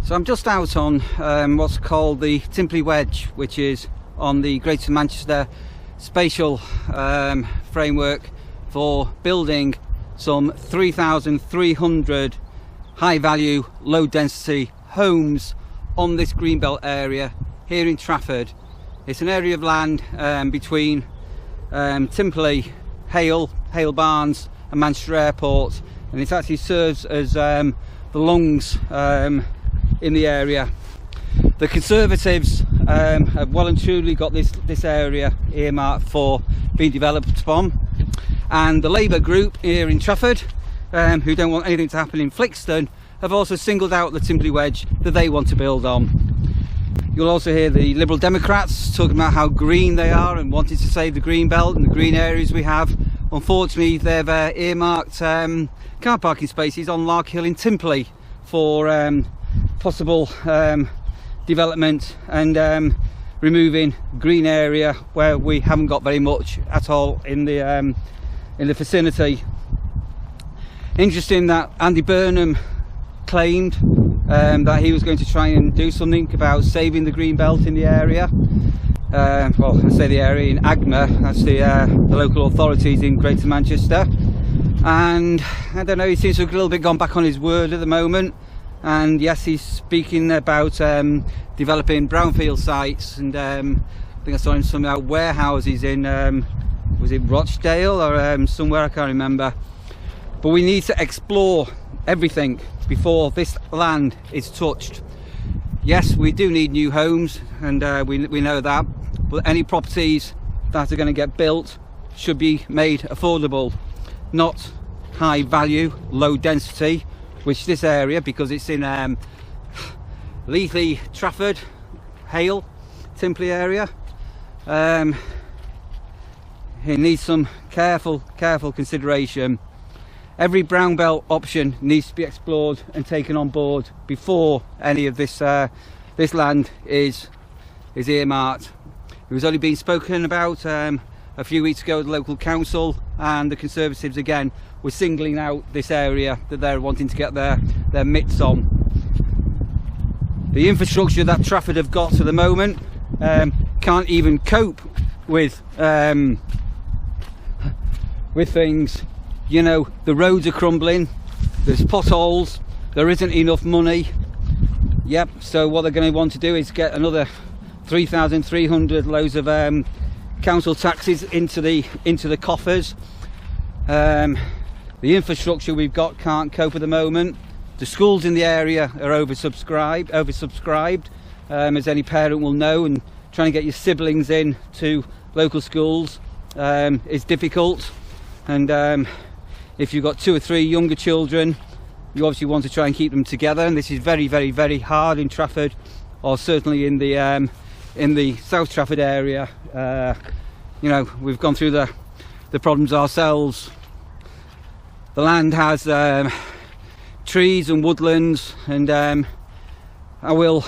So I'm just out on what's called the Simply Wedge, which is on the Greater Manchester Spatial framework for building some 3,300 high value, low density homes on this greenbelt area here in Trafford. It's an area of land between Timperley, Hale Barnes and Manchester Airport, and it actually serves as the lungs in the area. The Conservatives have well and truly got this area earmarked for being developed upon, and the Labour group here in Trafford, who don't want anything to happen in Flixton, have also singled out the Simply Wedge that they want to build on. You'll also hear the Liberal Democrats talking about how green they are and wanting to save the green belt and the green areas we have. Unfortunately, they've earmarked car parking spaces on Lark Hill in Timperley for possible development and removing green area where we haven't got very much at all in the vicinity. Interesting that Andy Burnham claimed that he was going to try and do something about saving the green belt in the area. Well, I say the area in AGMA, that's the local authorities in Greater Manchester. And I don't know, he seems to have a little bit gone back on his word at the moment. And yes, he's speaking about developing brownfield sites, and I think I saw him something about warehouses in was it Rochdale or somewhere, I can't remember. But we need to explore everything before this land is touched. Yes, we do need new homes, and we know that, but any properties that are going to get built should be made affordable, not high value, low density, which this area, because it's in Leithy, Trafford, Hale, Timperley area, it needs some careful consideration. Every brown belt option needs to be explored and taken on board before any of this land is earmarked. It was only being spoken about a few weeks ago at the local council, and the Conservatives again were singling out this area that they're wanting to get their mitts on. The infrastructure that Trafford have got at the moment can't even cope with things. You know, the roads are crumbling, there's potholes, there isn't enough money. Yep, so what they're going to want to do is get another 3,300 loads of council taxes into the coffers. The infrastructure we've got can't cope at the moment. The schools in the area are oversubscribed, as any parent will know, and trying to get your siblings in to local schools is difficult. And if you've got 2 or 3 younger children, you obviously want to try and keep them together, and this is very hard in Trafford, or certainly in the South Trafford area. You know, we've gone through the problems ourselves. The land has trees and woodlands, and I will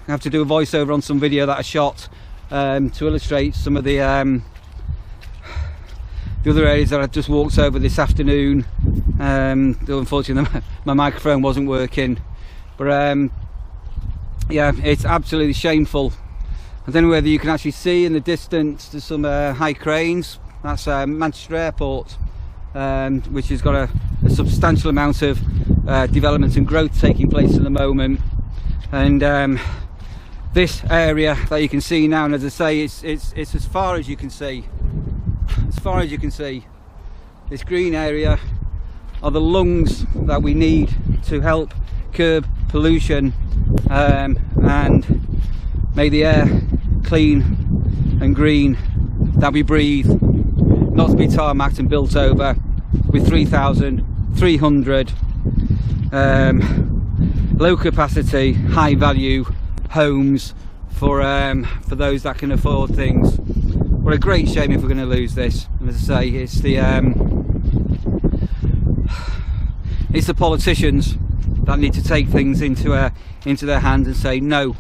have to do a voiceover on some video that I shot to illustrate some of the other areas that I just walked over this afternoon. Though unfortunately my microphone wasn't working, but yeah, it's absolutely shameful. I don't know whether you can actually see in the distance there's some high cranes. That's Manchester Airport, which has got a substantial amount of development and growth taking place at the moment. And this area that you can see now, and as I say, it's as far as you can see. As far as you can see, this green area are the lungs that we need to help curb pollution and make the air clean and green that we breathe, not to be tarmacked and built over with 3,300 low capacity, high value homes for those that can afford things. What a great shame if we're going to lose this. And as I say, it's the politicians that need to take things into their hands and say no.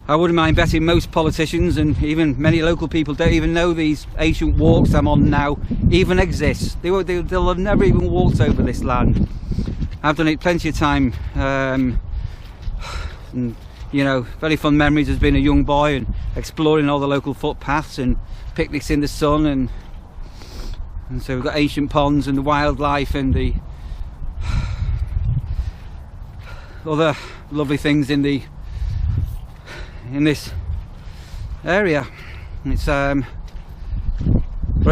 I wouldn't mind betting most politicians and even many local people don't even know these ancient walks I'm on now even exist. They'll have never even walked over this land. I've done it plenty of time and you know, very fond memories as being a young boy and exploring all the local footpaths and picnics in the sun, and so we've got ancient ponds and the wildlife and the other lovely things in this area. It's a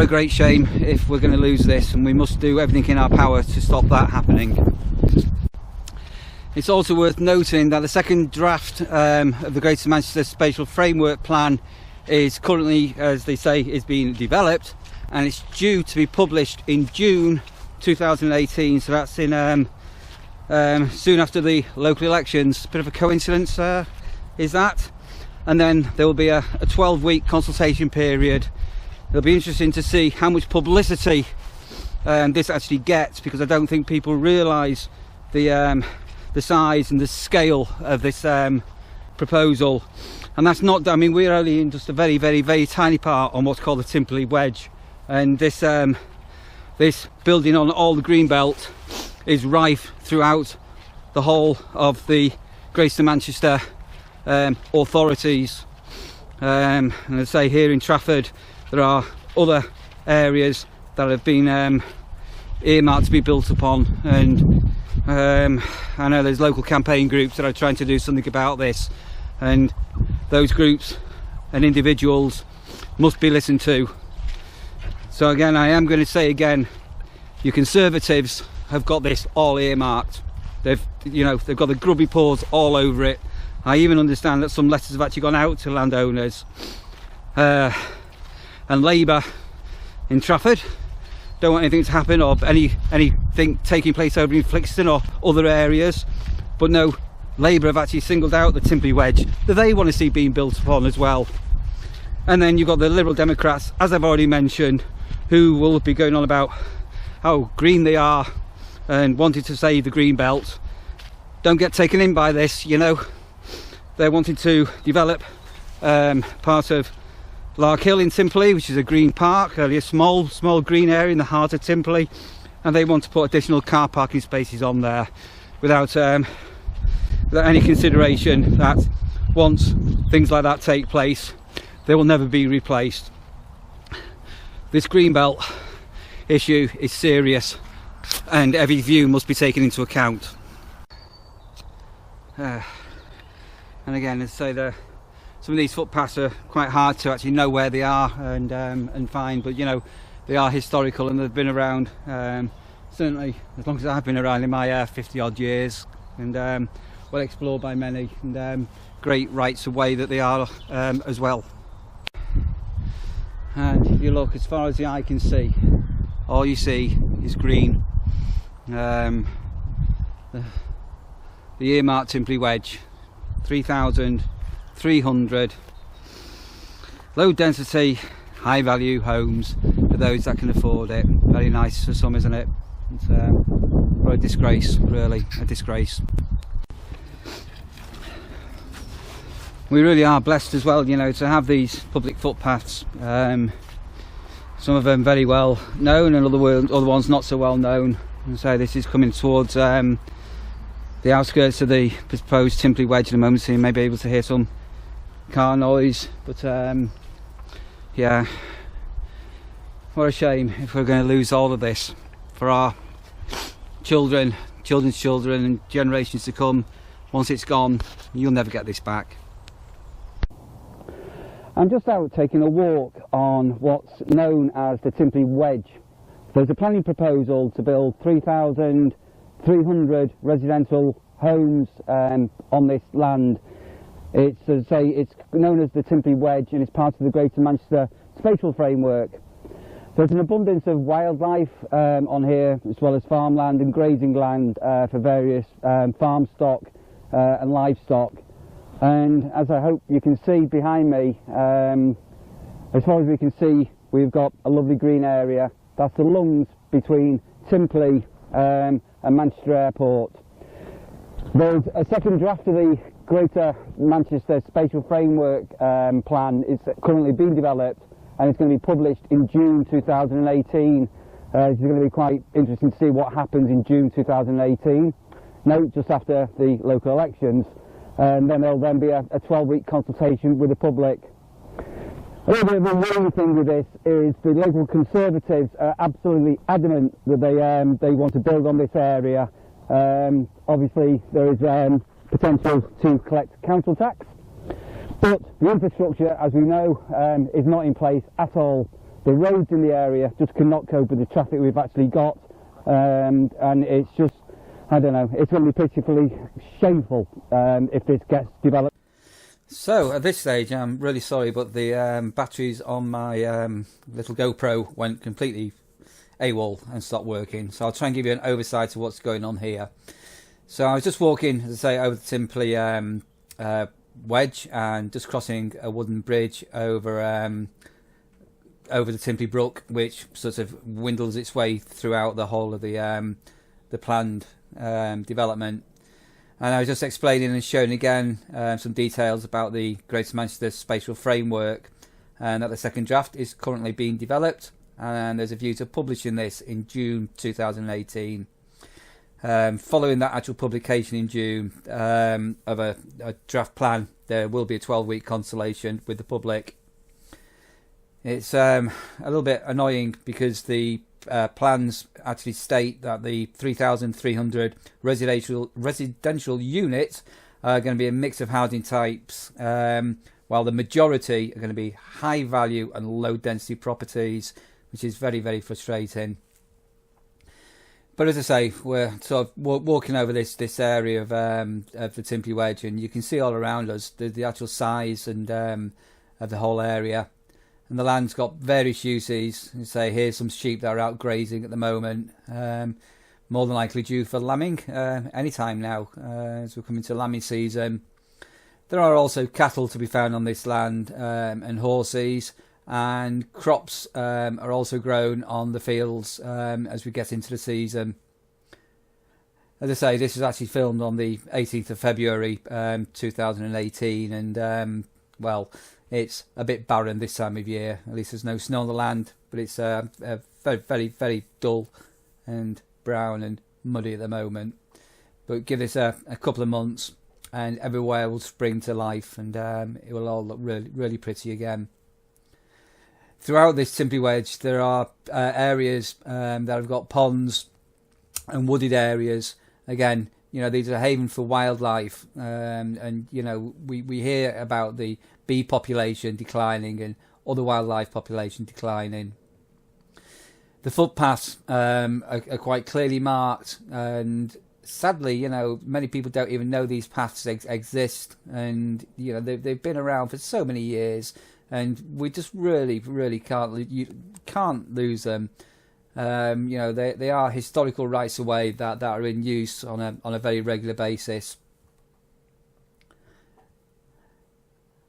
great shame if we're going to lose this, and we must do everything in our power to stop that happening. It's also worth noting that the second draft of the Greater Manchester Spatial Framework Plan is currently, as they say, is being developed, and it's due to be published in June 2018, so that's in soon after the local elections. Bit of a coincidence, is that? And then there will be a 12-week consultation period. It'll be interesting to see how much publicity this actually gets, because I don't think people realise the size and the scale of this proposal. And that's not, I mean, we're only in just a very, very, very tiny part on what's called the Timperley Wedge, and this building on all the green belt is rife throughout the whole of the Greater Manchester authorities. And I say, here in Trafford there are other areas that have been earmarked to be built upon, and I know there's local campaign groups that are trying to do something about this, and those groups and individuals must be listened to. So again, I am going to say again, you Conservatives have got this all earmarked. They've got the grubby paws all over it. I even understand that some letters have actually gone out to landowners, and Labour in Trafford don't want anything to happen, or anything taking place over in Flixton or other areas. But no, Labour have actually singled out the Timperley Wedge that they want to see being built upon as well. And then you've got the Liberal Democrats, as I've already mentioned, who will be going on about how green they are and wanting to save the green belt. Don't get taken in by this, you know. They're wanting to develop part of Lark Hill in Simply, which is a green park, only a small green area in the heart of Timperley, and they want to put additional car parking spaces on there without any consideration that once things like that take place, they will never be replaced. This greenbelt issue is serious, and every view must be taken into account. And again, as I say, some of these footpaths are quite hard to actually know where they are and find, but you know, they are historical and they've been around certainly as long as I've been around in my 50 odd years, and well explored by many, and great rights of way that they are as well. And if you look as far as the eye can see, all you see is green. The earmarked Simply Wedge, 3,300 low density, high value homes for those that can afford it. Very nice for some, isn't it? It's a disgrace, really, a disgrace. We really are blessed as well, you know, to have these public footpaths. Some of them very well known, and other ones not so well known. And so this is coming towards the outskirts of the proposed Timperley Wedge in a moment, so you may be able to hear some car noise. But yeah, what a shame if we're going to lose all of this for our children, children's children and generations to come. Once it's gone, you'll never get this back. I'm just out taking a walk on what's known as the Timperley Wedge. There's a planning proposal to build 3,300 residential homes on this land. It's, as I say, it's known as the Timperley Wedge, and it's part of the Greater Manchester Spatial Framework. There's an abundance of wildlife on here, as well as farmland and grazing land for various farm stock and livestock. And as I hope you can see behind me, as far as we can see, we've got a lovely green area. That's the lungs between Timperley and Manchester Airport. There's a second draft of the Greater Manchester Spatial Framework Plan is currently being developed, and it's going to be published in June 2018. It's going to be quite interesting to see what happens in June 2018. Note, just after the local elections. and then there'll then be a 12-week consultation with the public. A little bit of a worrying thing with this is the local Conservatives are absolutely adamant that they want to build on this area. Obviously there is potential to collect council tax, but the infrastructure, as we know, is not in place at all. The roads in the area just cannot cope with the traffic we've actually got, and it's just, I don't know, it's going to be particularly shameful if this gets developed. So at this stage, I'm really sorry, but the batteries on my little GoPro went completely AWOL and stopped working. So I'll try and give you an oversight of what's going on here. So I was just walking, as I say, over the Simply Wedge and just crossing a wooden bridge over the Simply Brook, which sort of windles its way throughout the whole of the planned development. And I was just explaining and showing again some details about the Greater Manchester Spatial Framework, and that the second draft is currently being developed, and there's a view to publishing this in June 2018. Following that actual publication in June of a draft plan, there will be a 12-week consultation with the public. It's a little bit annoying because the plans actually state that the 3,300 residential units are going to be a mix of housing types, while the majority are going to be high value and low density properties, which is very, very frustrating. But as I say, we're sort of walking over this area of the Simply Wedge, and you can see all around us the actual size and of the whole area. And the land's got various uses. You say here's some sheep that are out grazing at the moment, more than likely due for lambing any time now, as we're coming to lambing season. There are also cattle to be found on this land, and horses, and crops are also grown on the fields as we get into the season. As I say, this was actually filmed on the 18th of February 2018, and well, it's a bit barren this time of year. At least there's no snow on the land, but it's very, very, very dull and brown and muddy at the moment. But give this a couple of months and everywhere will spring to life, and it will all look really, really pretty again. Throughout this Simply Wedge, there are areas that have got ponds and wooded areas. Again, you know, these are a haven for wildlife, and you know, we hear about the bee population declining and other wildlife population declining. The footpaths are quite clearly marked, and sadly, you know, many people don't even know these paths exist, and you know, they've been around for so many years, and we just really can't lose them. You know, they are historical rights of way that are in use on a very regular basis.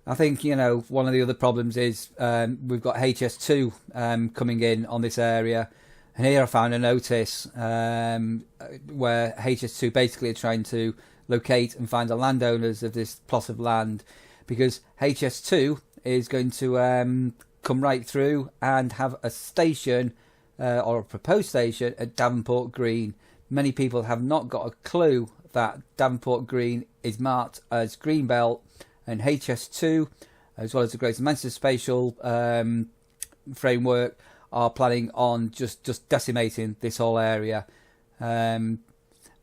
I think, you know, one of the other problems is we've got HS2 coming in on this area, and here I found a notice where HS2 basically are trying to locate and find the landowners of this plot of land, because HS2 is going to come right through and have a station or a proposed station at Davenport Green. Many people have not got a clue that Davenport Green is marked as Greenbelt, and HS2, as well as the Greater Manchester Spatial Framework, are planning on just decimating this whole area. The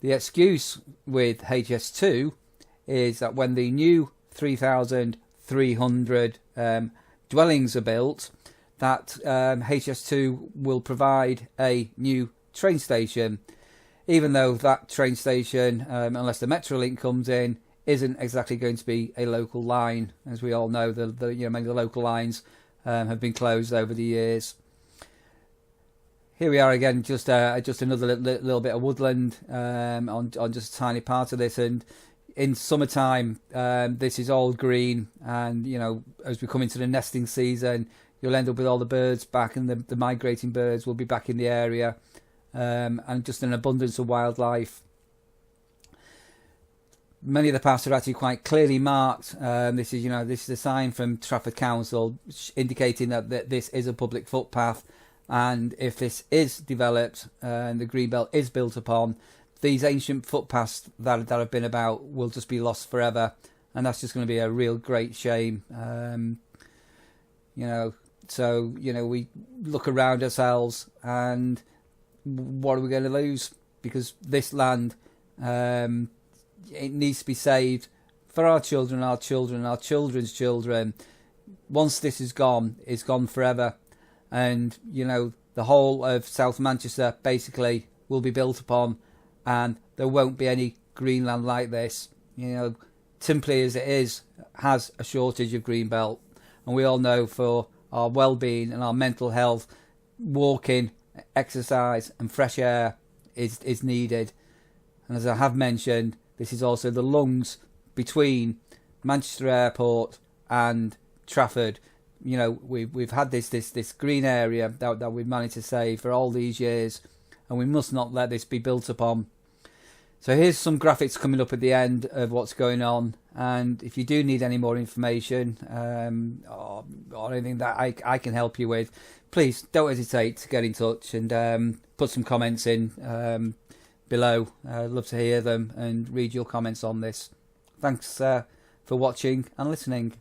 excuse with HS2 is that when the new 3,300 dwellings are built, that HS2 will provide a new train station, even though that train station, unless the Metrolink comes in, isn't exactly going to be a local line. As we all know, you know, many of the local lines have been closed over the years. Here we are again, just another little bit of woodland on just a tiny part of this, and in summertime this is all green, and you know, as we come into the nesting season, you'll end up with all the birds back, and the migrating birds will be back in the area, and just an abundance of wildlife. Many of the paths are actually quite clearly marked. This is a sign from Trafford Council indicating that this is a public footpath, and if this is developed and the green belt is built upon, these ancient footpaths that have been about will just be lost forever, and that's just going to be a real great shame. You know, so we look around ourselves, and what are we going to lose? Because this land, it needs to be saved for our children, our children, our children's children. Once this is gone, it's gone forever. And, the whole of South Manchester basically will be built upon, and there won't be any green land like this. Timperley as it is has a shortage of green belt. And we all know for our well-being and our mental health, walking, exercise and fresh air is needed. And as I have mentioned, this is also the lungs between Manchester Airport and Trafford. We've had this green area that we've managed to save for all these years, and we must not let this be built upon. So here's some graphics coming up at the end of what's going on, and if you do need any more information or anything that I can help you with, please don't hesitate to get in touch and put some comments in below. I'd love to hear them and read your comments on this. Thanks for watching and listening.